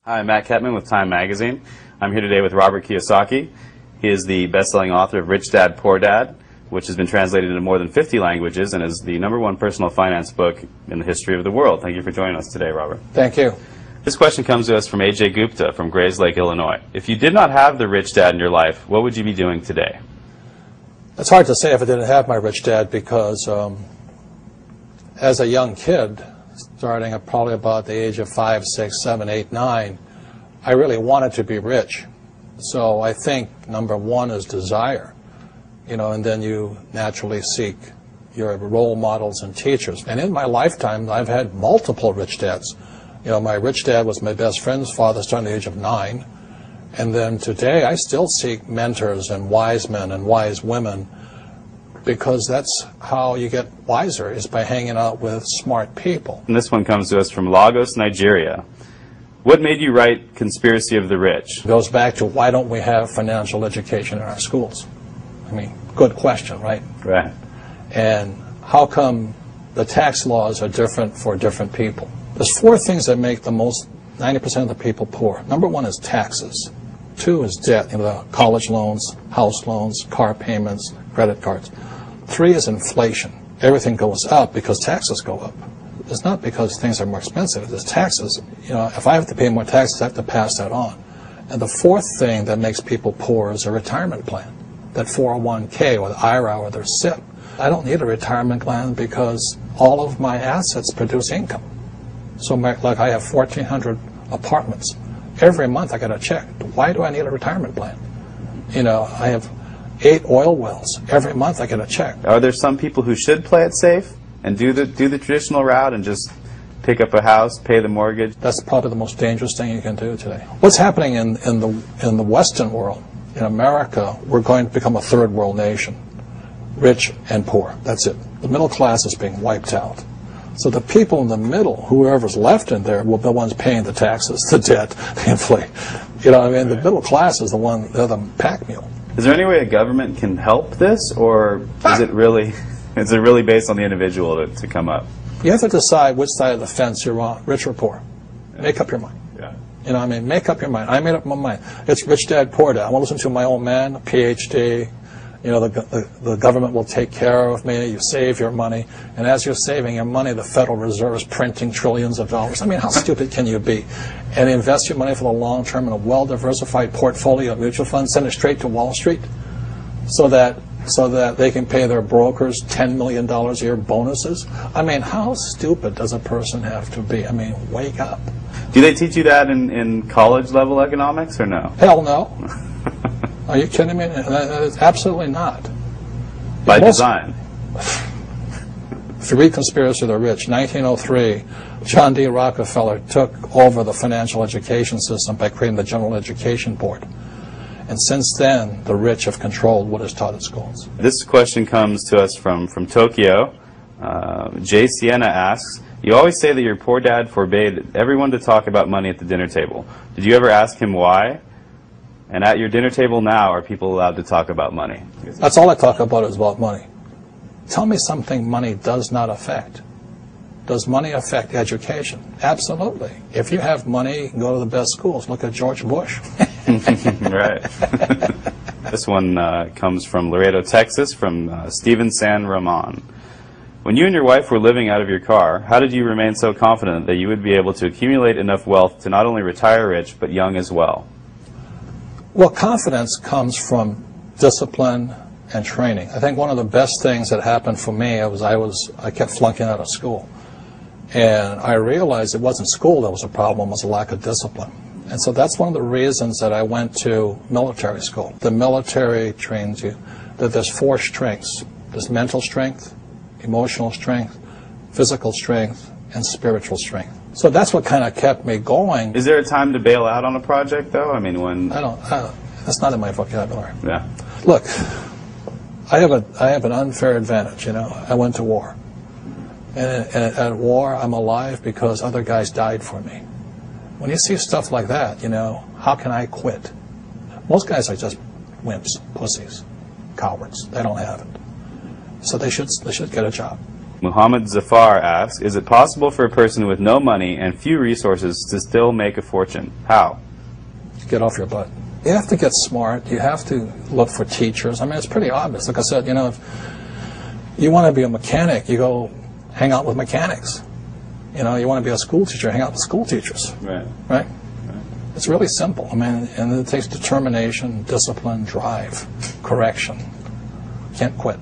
Hi, I'm Matt Ketman with Time Magazine. I'm here today with Robert Kiyosaki. He is the best-selling author of Rich Dad, Poor Dad, which has been translated into more than 50 languages and is the #1 personal finance book in the history of the world. Thank you for joining us today, Robert. Thank you. This question comes to us from A.J. Gupta from Grays Lake, Illinois. If you did not have the rich dad in your life, what would you be doing today? It's hard to say if I didn't have my rich dad because as a young kid, starting at probably about the age of 5, 6, 7, 8, 9, I really wanted to be rich. So I think number one is desire, and then you naturally seek your role models and teachers. And in my lifetime, I've had multiple rich dads. My rich dad was my best friend's father starting at the age of 9. And then today, I still seek mentors and wise men and wise women because that's how you get wiser, is by hanging out with smart people. And this one comes to us from Lagos, Nigeria. What made you write Conspiracy of the Rich? It goes back to why don't we have financial education in our schools? I mean, good question, right? Right. And how come the tax laws are different for different people? There's 4 things that make the most 90% of the people poor. Number 1 is taxes. 2 is debt, the college loans, house loans, car payments, credit cards. 3 is inflation. Everything goes up because taxes go up. It's not because things are more expensive. It's taxes. If I have to pay more taxes, I have to pass that on. And the 4th thing that makes people poor is a retirement plan, that 401k or the IRA or their SIP. I don't need a retirement plan because all of my assets produce income. So like I have 1,400 apartments. Every month I get a check. Why do I need a retirement plan? I have 8 oil wells. Every month I get a check. Are there some people who should play it safe and do the traditional route and just pick up a house, pay the mortgage? That's probably the most dangerous thing you can do today. What's happening in the Western world, in America, we're going to become a third world nation, rich and poor. That's it. The middle class is being wiped out. So the people in the middle, whoever's left in there, will be the ones paying the taxes, the debt, the inflation. The middle class is they're the pack mule. Is there any way a government can help this, or is it really based on the individual to come up? You have to decide which side of the fence you're on, rich or poor. Yeah. Make up your mind. Yeah. Make up your mind. I made up my mind. It's rich dad, poor dad. I want to listen to my old man, a PhD. The government will take care of me. You save your money. And as you're saving your money, the Federal Reserve is printing trillions of dollars. How stupid can you be? And invest your money for the long term in a well-diversified portfolio of mutual funds, send it straight to Wall Street so that they can pay their brokers $10 million a year bonuses. How stupid does a person have to be? Wake up. Do they teach you that in college-level economics or no? Hell no. Are you kidding me? Absolutely not. By design. If you read Conspiracy of the Rich, 1903, John D. Rockefeller took over the financial education system by creating the General Education Board. And since then, the rich have controlled what is taught at schools. This question comes to us from Tokyo. Jay Sienna asks, you always say that your poor dad forbade everyone to talk about money at the dinner table. Did you ever ask him why? And at your dinner table now, are people allowed to talk about money? That's all I talk about is about money. Tell me something money does not affect. Does money affect education? Absolutely. If you have money, you can go to the best schools. Look at George Bush. Right. This one comes from Laredo, Texas, from Steven San Ramon. When you and your wife were living out of your car, how did you remain so confident that you would be able to accumulate enough wealth to not only retire rich, but young as well? Well, confidence comes from discipline and training. I think one of the best things that happened for me was I kept flunking out of school. And I realized it wasn't school that was a problem, it was a lack of discipline. And so that's one of the reasons that I went to military school. The military trains you that there's 4 strengths. There's mental strength, emotional strength, physical strength, and spiritual strength. So that's what kind of kept me going. Is there a time to bail out on a project, though? When... That's not in my vocabulary. Yeah. Look, I have an unfair advantage, I went to war. And at war, I'm alive because other guys died for me. When you see stuff like that, how can I quit? Most guys are just wimps, pussies, cowards. They don't have it. So they should get a job. Muhammad Zafar asks, is it possible for a person with no money and few resources to still make a fortune? How? Get off your butt. You have to get smart. You have to look for teachers. I mean, it's pretty obvious. Like I said, you know, if you want to be a mechanic, you go hang out with mechanics. You know, you want to be a school teacher, hang out with school teachers. Right. Right? It's really simple. I mean, and it takes determination, discipline, drive, correction. Can't quit.